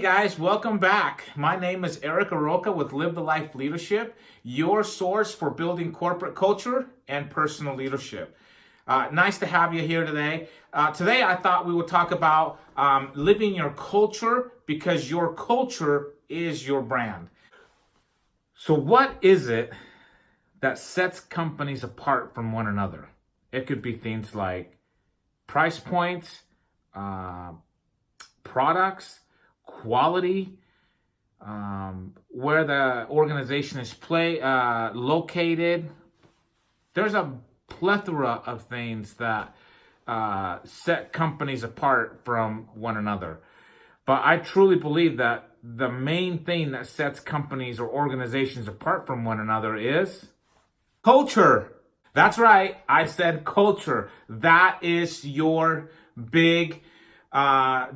guys, welcome back. My name is Eric Aroka with Live the Life Leadership, your source for building corporate culture and personal leadership. Nice to have you here today. Today I thought we would talk about living your culture because your culture is your brand. So what is it that sets companies apart from one another? It could be things like price points, products, quality, where the organization is located. There's a plethora of things that set companies apart from one another. But I truly believe that the main thing that sets companies or organizations apart from one another is culture. That's right, I said culture. That is your big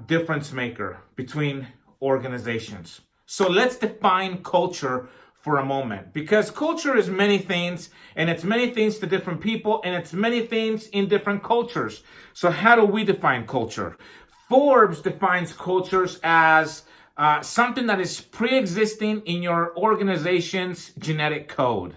difference maker between organizations. So let's define culture for a moment, because culture is many things, and it's many things to different people, and it's many things in different cultures. So how do we define culture? Forbes defines cultures as something that is pre-existing in your organization's genetic code.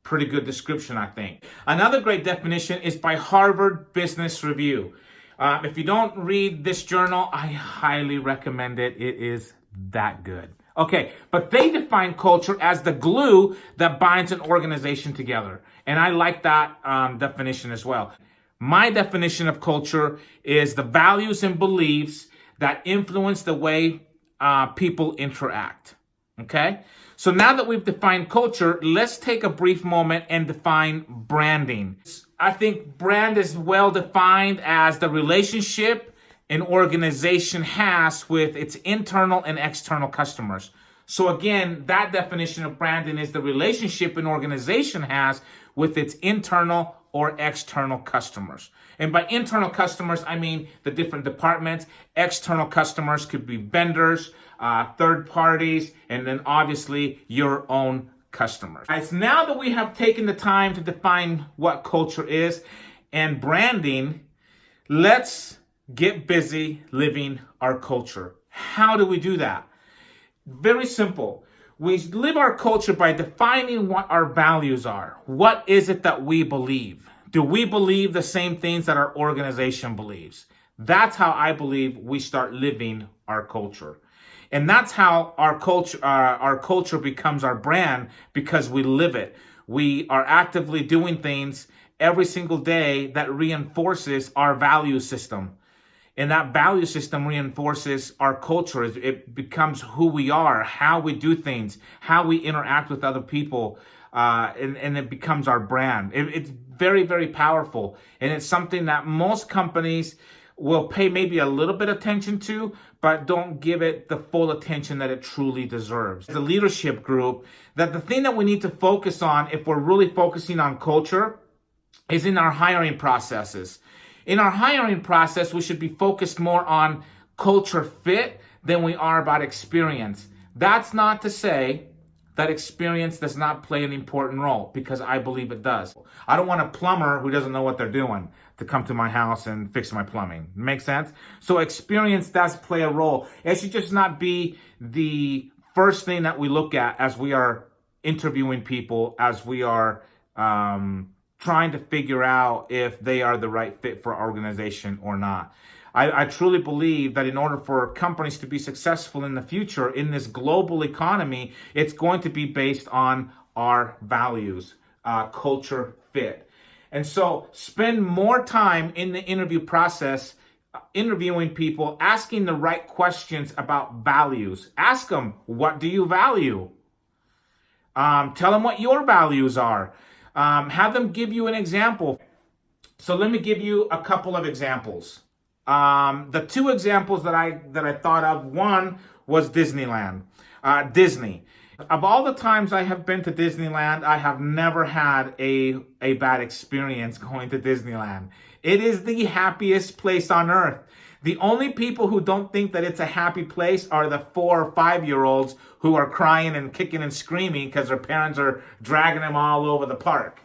Pretty good description, I think. Another great definition is by Harvard Business Review. If you don't read this journal, I highly recommend it. It is that good. Okay, but they define culture as the glue that binds an organization together. And I like that definition as well. My definition of culture is the values and beliefs that influence the way people interact. Okay? So now that we've defined culture, let's take a brief moment and define branding. I think brand is well defined as the relationship an organization has with its internal and external customers. So again, that definition of branding is the relationship an organization has with its internal or external customers. And by internal customers, I mean the different departments. External customers could be vendors, third parties, and then obviously your own customers. Guys, now that we have taken the time to define what culture is and branding, let's get busy living our culture. How do we do that? Very simple. We live our culture by defining what our values are. What is it that we believe? Do we believe the same things that our organization believes? That's how I believe we start living our culture. And that's how our culture becomes our brand, because we live it. We are actively doing things every single day that reinforces our value system. And that value system reinforces our culture. It becomes who we are, how we do things, how we interact with other people, and it becomes our brand. It's very, very powerful. And it's something that most companies will pay maybe a little bit attention to, but don't give it the full attention that it truly deserves. The leadership group, that the thing that we need to focus on if we're really focusing on culture is in our hiring processes. In our hiring process, we should be focused more on culture fit than we are about experience. That's not to say that experience does not play an important role, because I believe it does. I don't want a plumber who doesn't know what they're doing to come to my house and fix my plumbing. Make sense? So experience does play a role. It should just not be the first thing that we look at as we are interviewing people, as we are trying to figure out if they are the right fit for our organization or not. I truly believe that in order for companies to be successful in the future, in this global economy, it's going to be based on our values, culture fit. And so spend more time in the interview process, interviewing people, asking the right questions about values. Ask them, what do you value? Tell them what your values are. Have them give you an example. So let me give you a couple of examples. The two examples that I thought of, one was Disneyland. Disney. Of all the times I have been to Disneyland, I have never had a bad experience going to Disneyland. It is the happiest place on earth. The only people who don't think that it's a happy place are the 4 or 5-year-olds who are crying and kicking and screaming because their parents are dragging them all over the park.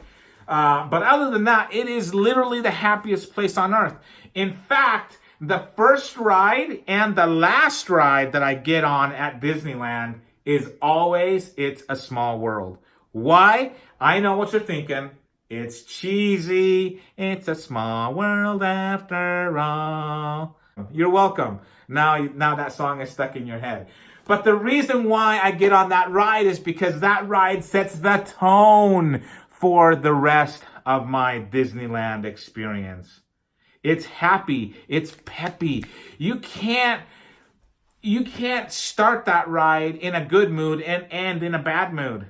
But other than that, it is literally the happiest place on earth. In fact, The first ride and the last ride that I get on at Disneyland is always It's a Small World. Why? I know what you're thinking. It's cheesy. It's a small world after all. You're welcome. Now that song is stuck in your head. But the reason why I get on that ride is because that ride sets the tone for the rest of my Disneyland experience. It's happy. It's peppy. You can't start that ride in a good mood and end in a bad mood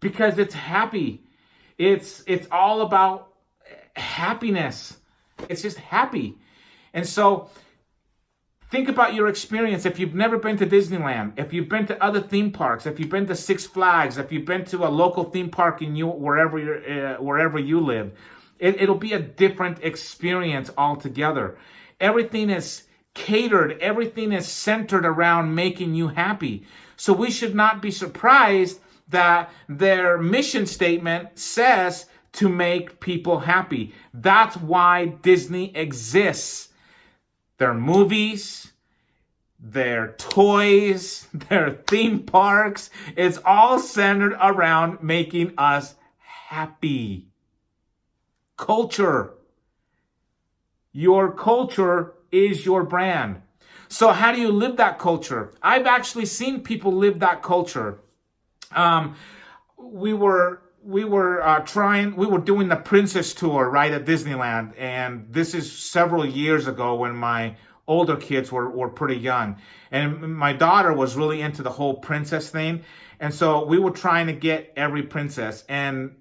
because it's happy. It's all about happiness. It's just happy. And so think about your experience. If you've never been to Disneyland, if you've been to other theme parks, if you've been to Six Flags, if you've been to a local theme park in wherever you live, it'll be a different experience altogether. Everything is catered. Everything is centered around making you happy. So we should not be surprised that their mission statement says to make people happy. That's why Disney exists. Their movies, their toys, their theme parks, it's all centered around making us happy. Culture. Your culture is your brand. So how do you live that culture? I've actually seen people live that culture. We were doing the Princess Tour right at Disneyland, and this is several years ago when my older kids were pretty young, and my daughter was really into the whole princess thing, and so we were trying to get every princess, and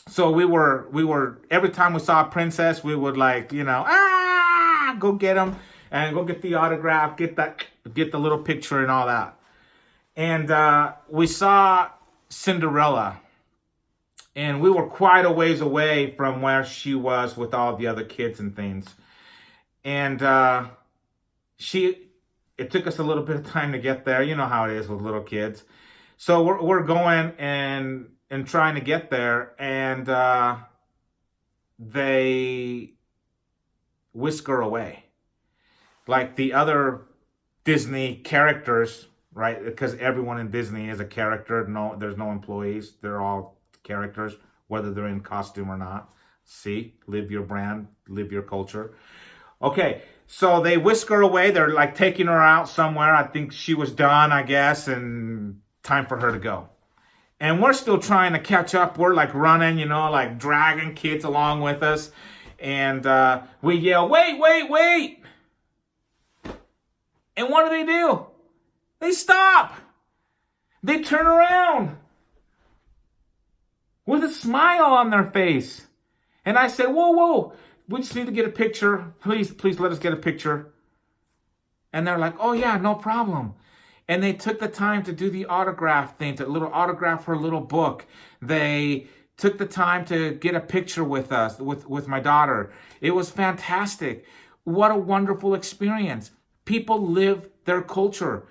so we were every time we saw a princess, we would go get them and go get the autograph, get the little picture and all that. And we saw Cinderella, and we were quite a ways away from where she was with all the other kids and things. And it took us a little bit of time to get there. You know how it is with little kids. So we're going and trying to get there, and they whisk her away. Like the other Disney characters, right? Because everyone in Disney is a character. No, there's no employees. They're all characters, whether they're in costume or not. See, live your brand, live your culture. Okay, so they whisk her away. They're like taking her out somewhere. I think she was done, I guess, and time for her to go. And we're still trying to catch up. We're like running, like dragging kids along with us. And we yell, wait, wait, wait. And what do? They stop. They turn around with a smile on their face. And I said, whoa, whoa, we just need to get a picture. Please let us get a picture. And they're like, oh yeah, no problem. And they took the time to do the autograph thing, to little autograph her little book. They took the time to get a picture with us, with my daughter. It was fantastic. What a wonderful experience. People live their culture.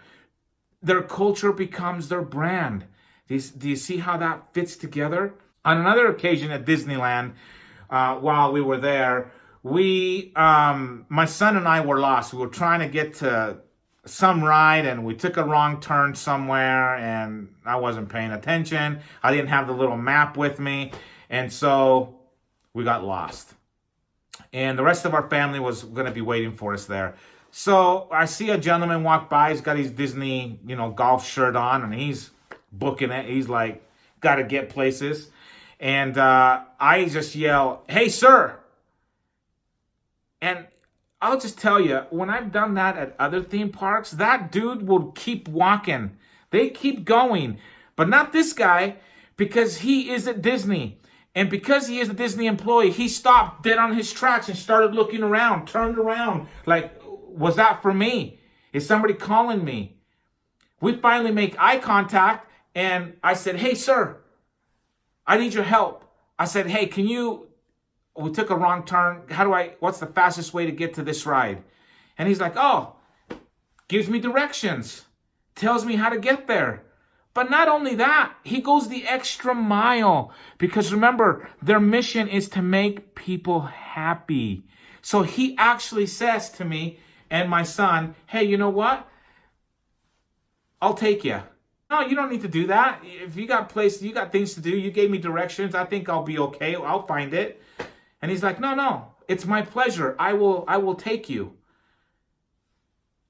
Their culture becomes their brand. Do you see how that fits together? On another occasion at Disneyland, while we were there, my son and I were lost. We were trying to get to some ride, and we took a wrong turn somewhere, and I wasn't paying attention. I didn't have the little map with me, and so we got lost. And the rest of our family was going to be waiting for us there. So I see a gentleman walk by. He's got his Disney, golf shirt on, and he's booking it. He's like, got to get places. And I just yell, hey, sir. And I'll just tell you, when I've done that at other theme parks, that dude will keep walking. They keep going. But not this guy, because he is at Disney. And because he is a Disney employee, he stopped dead on his tracks and started looking around, turned around. Like, was that for me? Is somebody calling me? We finally make eye contact, and I said, hey, sir, I need your help. I said, hey, we took a wrong turn. What's the fastest way to get to this ride? And he's like, oh, gives me directions, tells me how to get there. But not only that, he goes the extra mile, because remember, their mission is to make people happy. So he actually says to me and my son, hey, you know what? I'll take you. No, you don't need to do that. If you got you got things to do, you gave me directions. I think I'll be okay. I'll find it. And he's like, no, it's my pleasure. I will take you.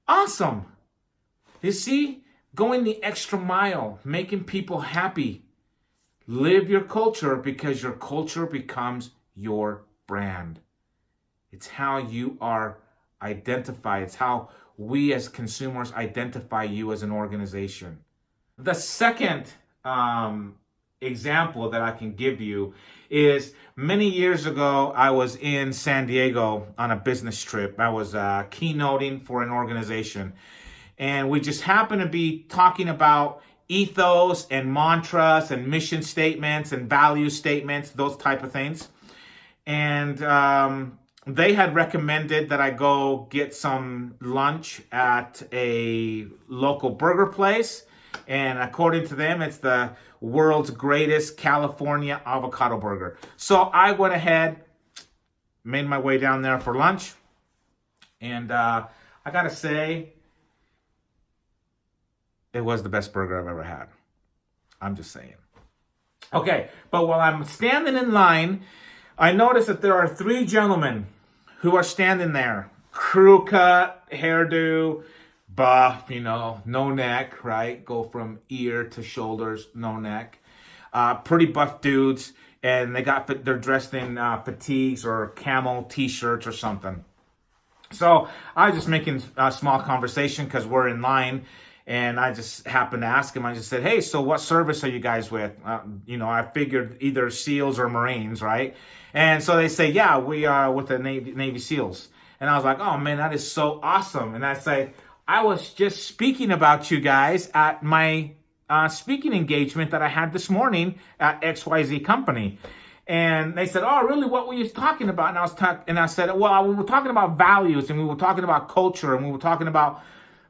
Awesome. You see, going the extra mile, making people happy. Live your culture because your culture becomes your brand. It's how you are identified. It's how we as consumers identify you as an organization. The second example that I can give you is many years ago, I was in San Diego on a business trip. I was keynoting for an organization. And we just happened to be talking about ethos and mantras and mission statements and value statements, those type of things. And they had recommended that I go get some lunch at a local burger place. And according to them, it's the world's greatest California avocado burger. So I went ahead, made my way down there for lunch. And I got to say, it was the best burger I've ever had. I'm just saying. Okay, but while I'm standing in line, I noticed that there are 3 gentlemen who are standing there. Crew cut, hairdo, buff, no neck, right? Go from ear to shoulders, no neck. Pretty buff dudes, and they're dressed in fatigues or camel t-shirts or something. So I was just making a small conversation because we're in line. And I just happened to ask him, I just said, hey, so what service are you guys with? I figured either SEALs or Marines, right? And so they say, yeah, we are with the Navy SEALs. And I was like, oh, man, that is so awesome. And I say, I was just speaking about you guys at my speaking engagement that I had this morning at XYZ company. And they said, oh, really? What were you talking about? And I said, well, we were talking about values, and we were talking about culture, and we were talking about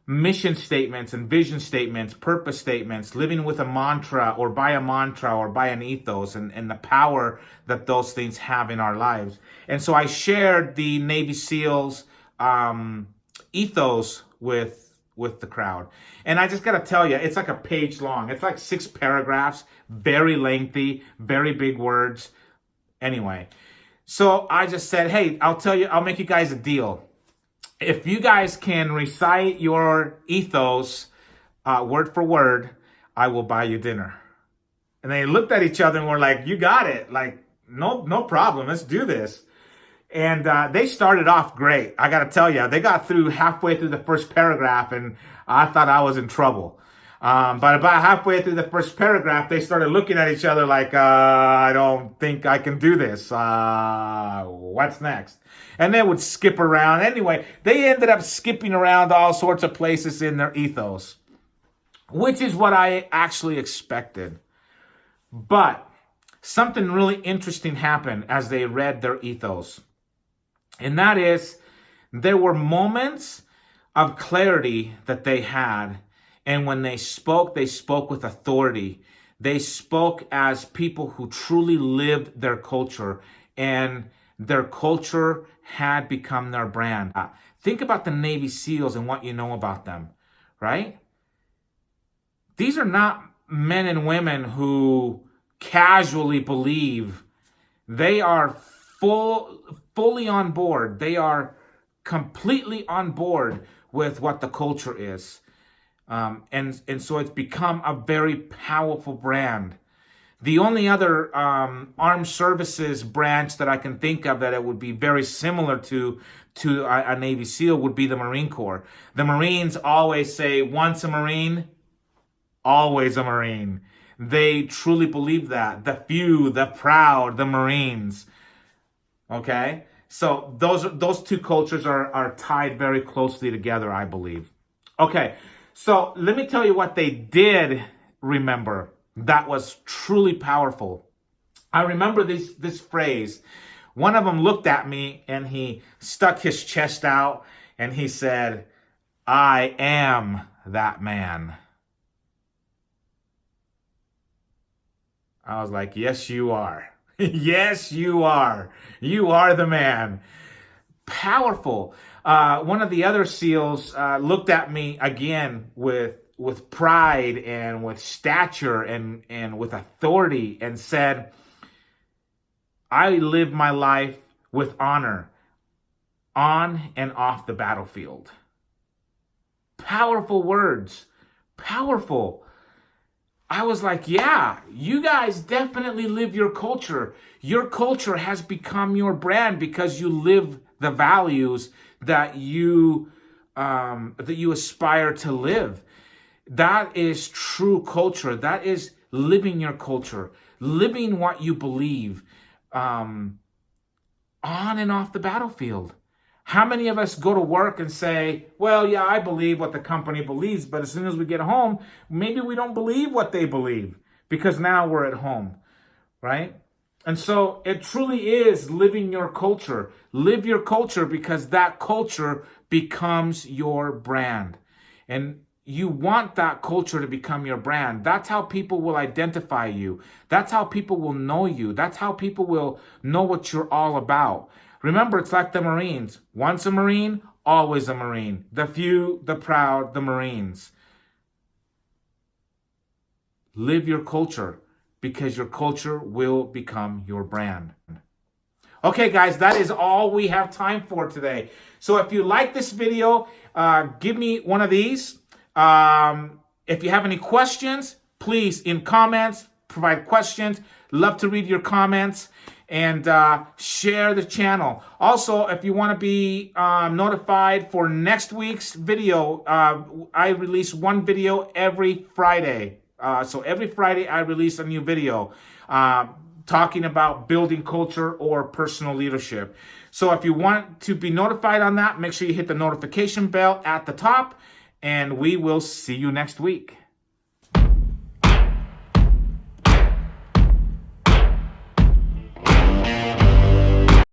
mission statements and vision statements, purpose statements, living with a mantra or by an ethos, and the power that those things have in our lives. And so I shared the Navy SEALs ethos with the crowd. And I just got to tell you, it's like a page long. It's like 6 paragraphs, very lengthy, very big words. Anyway, so I just said, hey, I'll make you guys a deal. If you guys can recite your ethos word for word, I will buy you dinner. And they looked at each other and were like, you got it. Like, no problem. Let's do this. And they started off great. I got to tell you, they got through halfway through the first paragraph, and I thought I was in trouble. But about halfway through the first paragraph, they started looking at each other like, I don't think I can do this. What's next? And they would skip around. Anyway, they ended up skipping around all sorts of places in their ethos, which is what I actually expected. But something really interesting happened as they read their ethos. And that is, there were moments of clarity that they had. And when they spoke with authority. They spoke as people who truly lived their culture, and their culture had become their brand. Think about the Navy SEALs and what you know about them, right? These are not men and women who casually believe. They are fully on board. They are completely on board with what the culture is. And so it's become a very powerful brand. The only other armed services branch that I can think of that it would be very similar to a Navy SEAL would be the Marine Corps. The Marines always say, once a Marine, always a Marine. They truly believe that. The few, the proud, the Marines. Okay? So those two cultures are tied very closely together, I believe. Okay, so let me tell you what they did remember that was truly powerful. I remember this phrase. One of them looked at me and he stuck his chest out and he said, "I am that man." I was like, yes, you are. Yes, you are. You are the man. Powerful. One of the other SEALs looked at me again with pride and with stature and with authority and said, I live my life with honor on and off the battlefield. Powerful words. Powerful. I was like, yeah, you guys definitely live your culture. Your culture has become your brand because you live the values that you aspire to live. That is true culture. That is living your culture, living what you believe, on and off the battlefield. How many of us go to work and say, well, yeah, I believe what the company believes, but as soon as we get home, maybe we don't believe what they believe because now we're at home, right? And so it truly is living your culture. Live your culture because that culture becomes your brand. And you want that culture to become your brand. That's how people will identify you. That's how people will know you. That's how people will know what you're all about. Remember, it's like the Marines. Once a Marine, always a Marine. The few, the proud, the Marines. Live your culture because your culture will become your brand. Okay, guys, that is all we have time for today. So if you like this video, give me one of these. If you have any questions, please, in comments, provide questions. Love to read your comments. And share the channel. Also, if you want to be notified for next week's video, I release one video every Friday. So every Friday I release a new video talking about building culture or personal leadership. So if you want to be notified on that, make sure you hit the notification bell at the top, and we will see you next week.